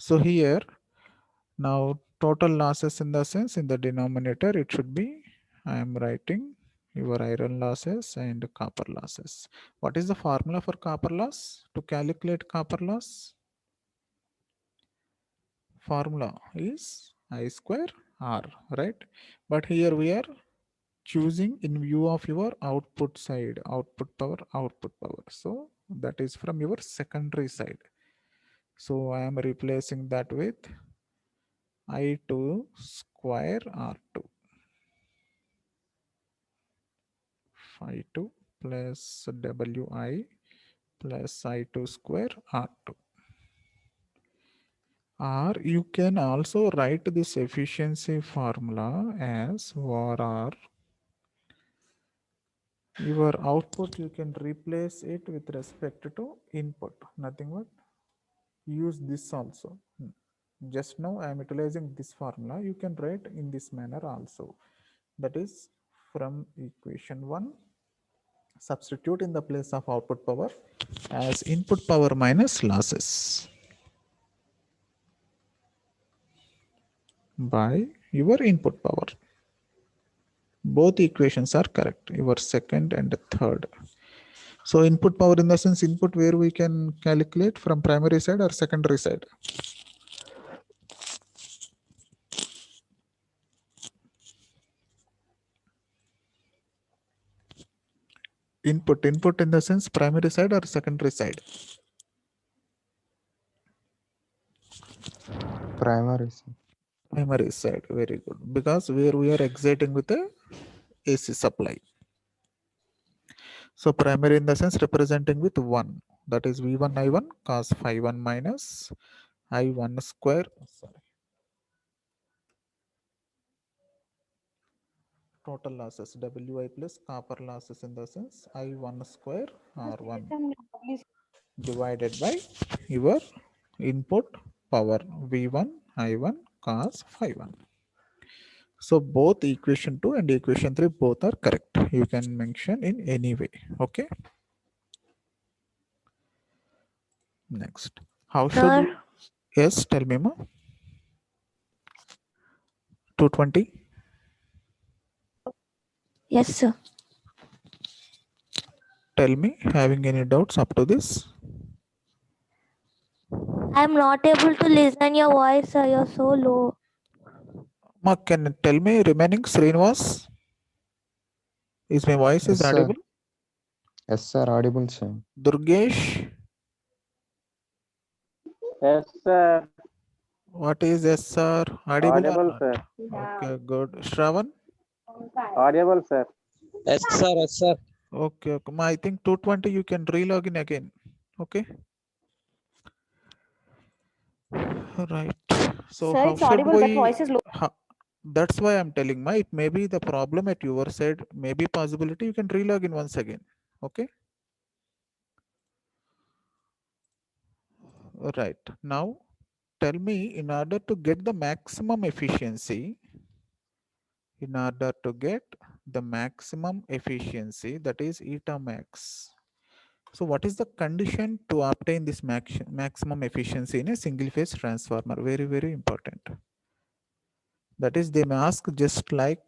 So here now total losses in the sense in the denominator it should be, I am writing your iron losses and copper losses. What is the formula for copper loss? To calculate copper loss, formula is I square R, right? But here we are choosing in view of your output side, output power, output power. So that is from your secondary side. So I am replacing that with I2 square R2. I2 plus Wi plus I2 square R2. Or you can also write this efficiency formula as var R. Your output you can replace it with respect to input. Nothing but use this also. Just now I am utilizing this formula. You can write in this manner also. That is from equation 1, substitute in the place of output power as input power minus losses by your input power. Both equations are correct, your second and third. So input power in the sense input where we can calculate from primary side or secondary side. Input in the sense primary side or secondary side. Primary side. Primary side, very good. Because where we are exciting with the AC supply. So primary in the sense representing with 1. That is V1 I1 cos phi 1 minus I1 square. Sorry. Total losses Wi plus copper losses in the sense I1 square R1 divided by your input power V1 I1 cos phi 1. So both equation 2 and equation 3 both are correct. You can mention in any way. Okay. Next. How should we? Sir, Yes, tell me ma. 220. yes, sir. Tell me, having any doubts up to this? I'm not able to listen your voice, sir. You're so low. Ma, can you tell me remaining Srinivas? Is my voice is Yes, sir. audible? Yes, sir. Audible, sir. Durgesh, Yes, sir. what is yes sir? Audible or Audible, not? sir. Okay, good. Shravan? Audible, sir. Yes, sir. Yes, sir. Okay, okay. Ma, I think 220 you can relog in again. Okay. Right. So Sir, how it's should audible. That we? voice is low. That's why I'm telling ma, it may be the problem at your side, maybe possibility you can relog in once again. Okay. Right. Now tell me, in order to get the maximum efficiency, that is eta max. So what is the condition to obtain this maximum efficiency in a single phase transformer? Very, very important. That is, they may ask just like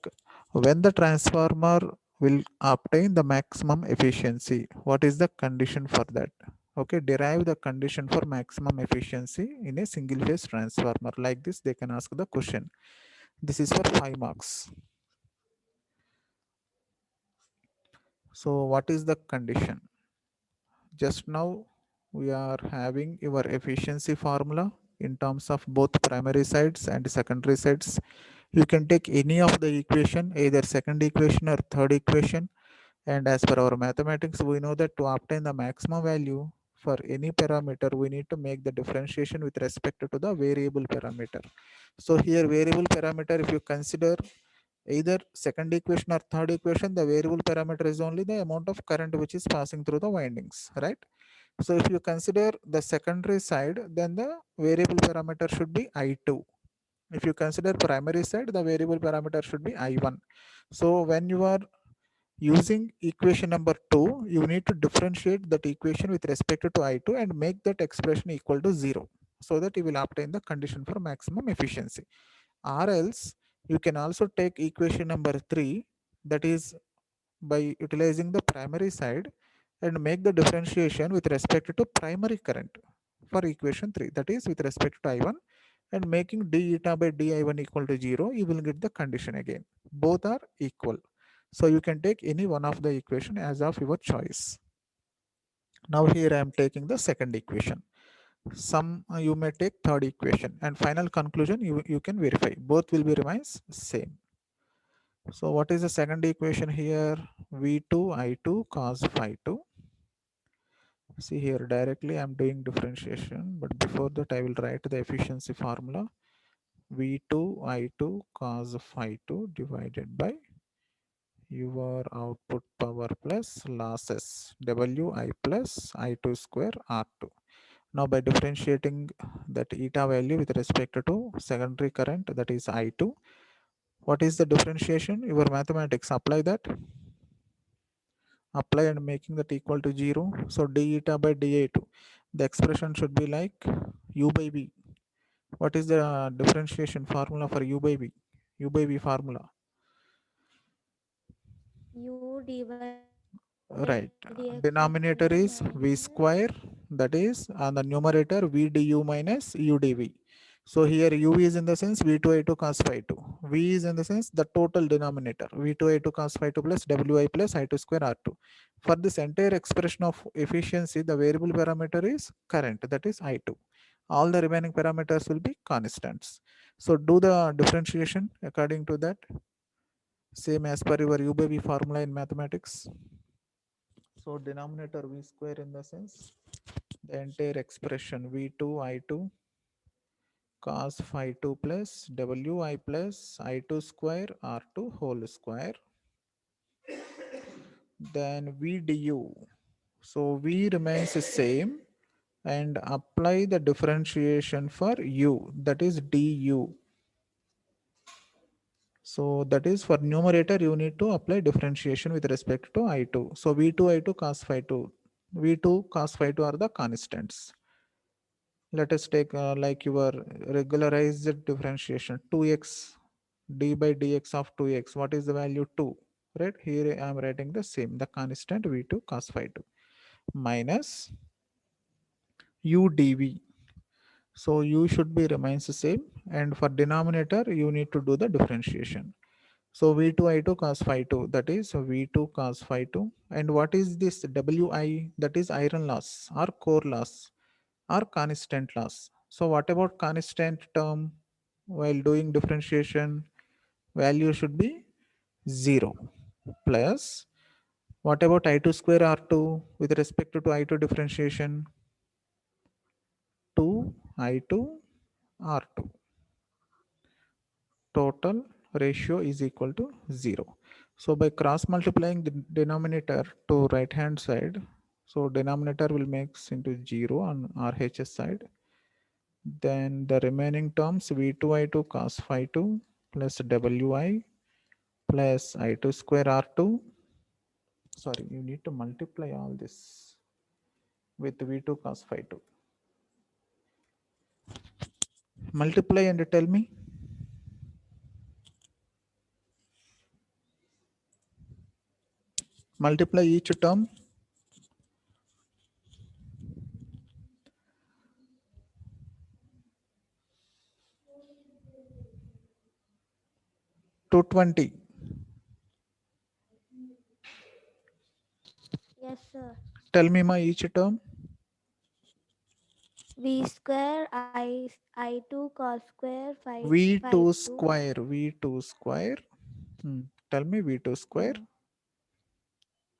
when the transformer will obtain the maximum efficiency, what is the condition for that? Okay, derive the condition for maximum efficiency in a single phase transformer. Like this, they can ask the question. This is for 5 marks. So what is the condition? Just now we are having your efficiency formula in terms of both primary sides and secondary sides. You can take any of the equation, either second equation or third equation. And as per our mathematics, we know that to obtain the maximum value for any parameter, we need to make the differentiation with respect to the variable parameter. So here variable parameter, if you consider either second equation or third equation, the variable parameter is only the amount of current which is passing through the windings, right? So if you consider the secondary side, then the variable parameter should be I2. If you consider primary side, the variable parameter should be I1. So when you are using equation number 2, you need to differentiate that equation with respect to I2 and make that expression equal to 0, so that you will obtain the condition for maximum efficiency. Or else you can also take equation number 3, that is by utilizing the primary side and make the differentiation with respect to primary current for equation 3, that is with respect to I1, and making d eta by di1 equal to 0, you will get the condition again. Both are equal. So you can take any one of the equation as of your choice. Now here I am taking the second equation. Some you may take third equation, and final conclusion you can verify. Both will be remains same. So what is the second equation here? V2 I2 cos phi 2. See here directly I'm doing differentiation, but before that I will write the efficiency formula. V2 I2 cos phi 2 divided by your output power plus losses Wi plus I2 square R2. Now by differentiating that eta value with respect to secondary current, that is I2, what is the differentiation? Your mathematics, apply that. Apply and making that equal to 0. So d eta by da2. The expression should be like u by v. What is the differentiation formula for u by v? U by v formula. U divided Right. dx of Denominator omega is v square, that is, and the numerator v du minus u dv. So here u is in the sense v2 I2 cos phi 2. V is in the sense the total denominator v2 I2 cos phi 2 plus wi plus I2 square R2. For this entire expression of efficiency, the variable parameter is current, that is I2. All the remaining parameters will be constants. So do the differentiation according to that, same as per your u by v formula in mathematics. So denominator v square in the sense the entire expression v2 I2 cos phi 2 plus wi plus I2 square R2 whole square. Then v du. So v remains the same and apply the differentiation for u, that is du. So that is for numerator you need to apply differentiation with respect to I2. So v2 I2 cos phi 2. v2 cos phi 2 are the constants. Let us take like your regularized differentiation 2x d by dx of 2x. What is the value 2? Right here I am writing the same, the constant v2 cos phi 2 minus u dv. So u should be remains the same, and for denominator you need to do the differentiation. So v2 I2 cos phi 2, that is v2 cos phi 2. And what is this wi? That is iron loss or core loss or constant loss. So what about constant term? While doing differentiation, value should be 0 plus what about I2 square R2 with respect to I2 differentiation? 2 I2 R2. Total ratio is equal to 0. So by cross multiplying the denominator to right hand side, so denominator will makes into 0 on RHS side. Then the remaining terms v2 I2 cos phi 2 plus wi plus I2 square R2. Sorry, you need to multiply all this with v2 cos phi 2. Multiply and tell me. Multiply each term. To 20. Yes, sir. Tell me my each term. V square I2 cos square phi V2 2 square. V2 square. Tell me V2 square.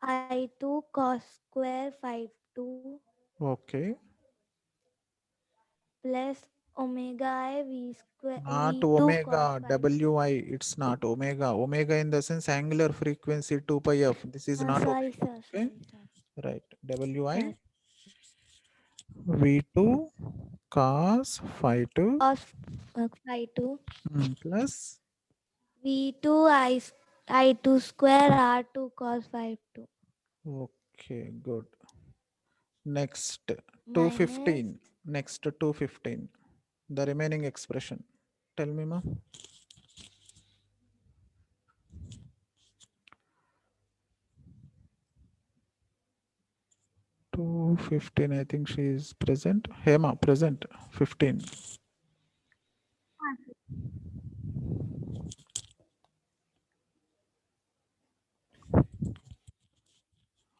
I2 cos square phi 2 Okay. plus omega I V square Not V2 cos omega. phi. Wi. It's not omega. Omega in the sense angular frequency 2 pi f. This is not Sorry, omega. sir. Okay. Sorry, sir. Right. Wi. Sir. V2 cos phi 2 Cos phi 2 plus. V2 I2 square R2 cos phi 2 Okay. Good. Next. minus 215. next to 215, the remaining expression. Tell me, ma. Two 15, I think she is present. Hema, present. 15.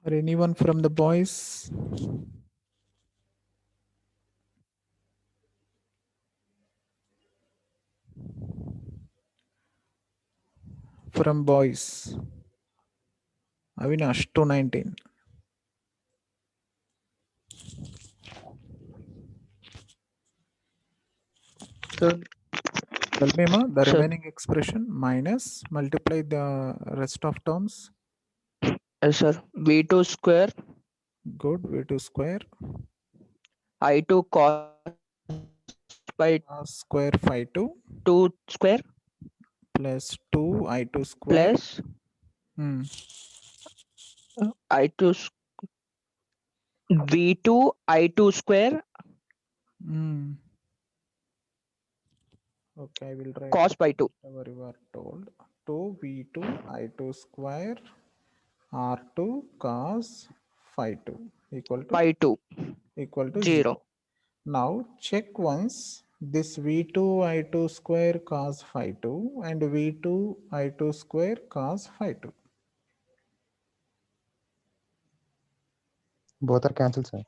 Or anyone from the boys? From boys. Avinash, 219. Sir. Tell me, ma, the Sir. remaining expression minus multiply the rest of terms. Yes, sir. V2 square Good. V2 square I2 cos by square phi 2 2 square plus 2 I2 square. plus Hmm. I2 V2 I2 square Hmm. Okay, I will write cos by 2. whatever you are told. 2 V2 I2 square R2 cos phi 2 equal to By 2 0. 0. Now check once this V2 I2 square cos phi 2 and V2 I2 square cos phi 2. Both are cancelled, sir.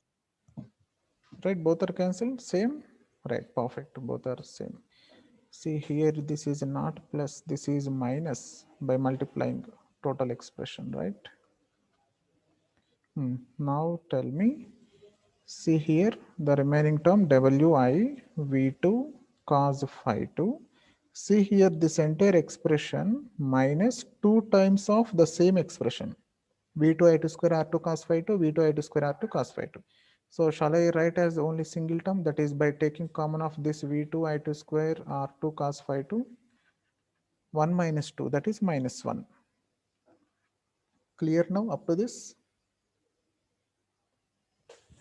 Right, both are cancelled, same? Right, perfect, both are same. See here, this is not plus, this is minus by multiplying total expression, right? Now tell me, see here, the remaining term Wi V2 cos phi 2. See here, this entire expression minus 2 times of the same expression. V2 I2 square R2 cos phi 2, V2 I2 square R2 cos phi 2. So shall I write as only single term, that is by taking common of this V2 I2 square R2 cos phi 2, 1 minus 2, that is minus 1. Clear now up to this?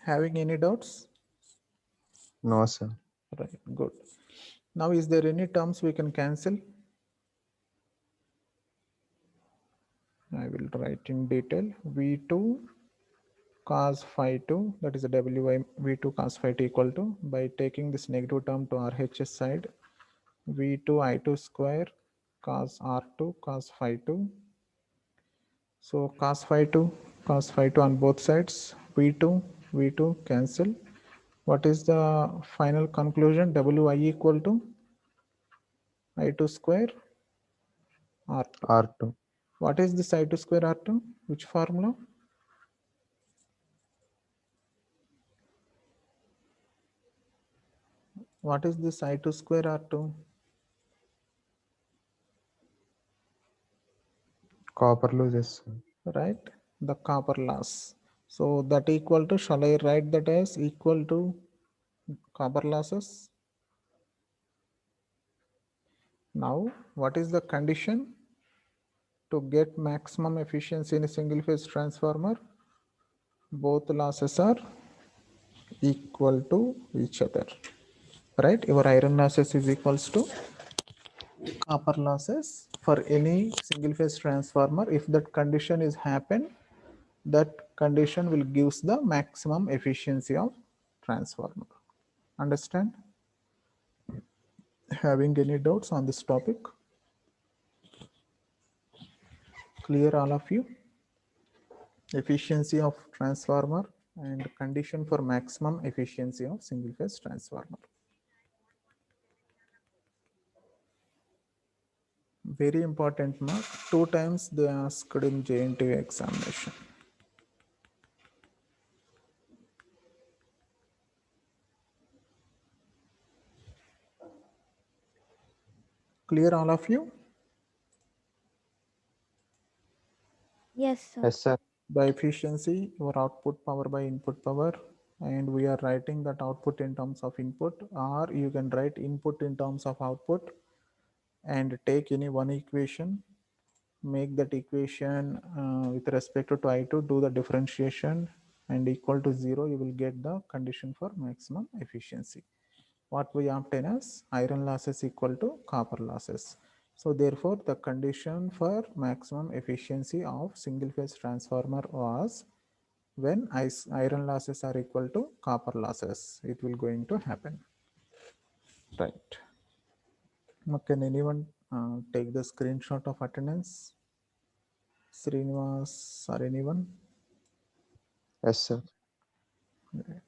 Having any doubts? No, sir. Right, good. Now is there any terms we can cancel? I will write in detail. V2 cos phi 2, that is a Wi V2 cos phi 2 equal to, by taking this negative term to RHS side, V2 I2 square cos R2 cos phi 2. So cos phi 2 on both sides, V2 cancel. What is the final conclusion? Wi equal to I2 square R2. R2. What is this I2 square R2? Which formula? What is this I2 square R2? Copper loses, sir. Right? The copper loss. So that equal to, shall I write that as equal to copper losses? Now, what is the condition to get maximum efficiency in a single phase transformer? Both losses are equal to each other, right? Your iron losses is equals to copper losses for any single phase transformer. If that condition is happen, that condition will gives the maximum efficiency of transformer. Understand? Having any doubts on this topic? Clear all of you? Efficiency of transformer and condition for maximum efficiency of single phase transformer. Very important mark. 2 times they asked in JNTU examination. Clear all of you? Yes, sir. Yes, sir. By efficiency, your output power by input power, and we are writing that output in terms of input, or you can write input in terms of output and take any one equation, make that equation with respect to I2, do the differentiation, and equal to 0, you will get the condition for maximum efficiency. What we obtain as iron losses equal to copper losses. So therefore, the condition for maximum efficiency of single phase transformer was when iron losses are equal to copper losses, it will going to happen. Right. Now, can anyone take the screenshot of attendance? Srinivas or anyone? Yes, sir. Right.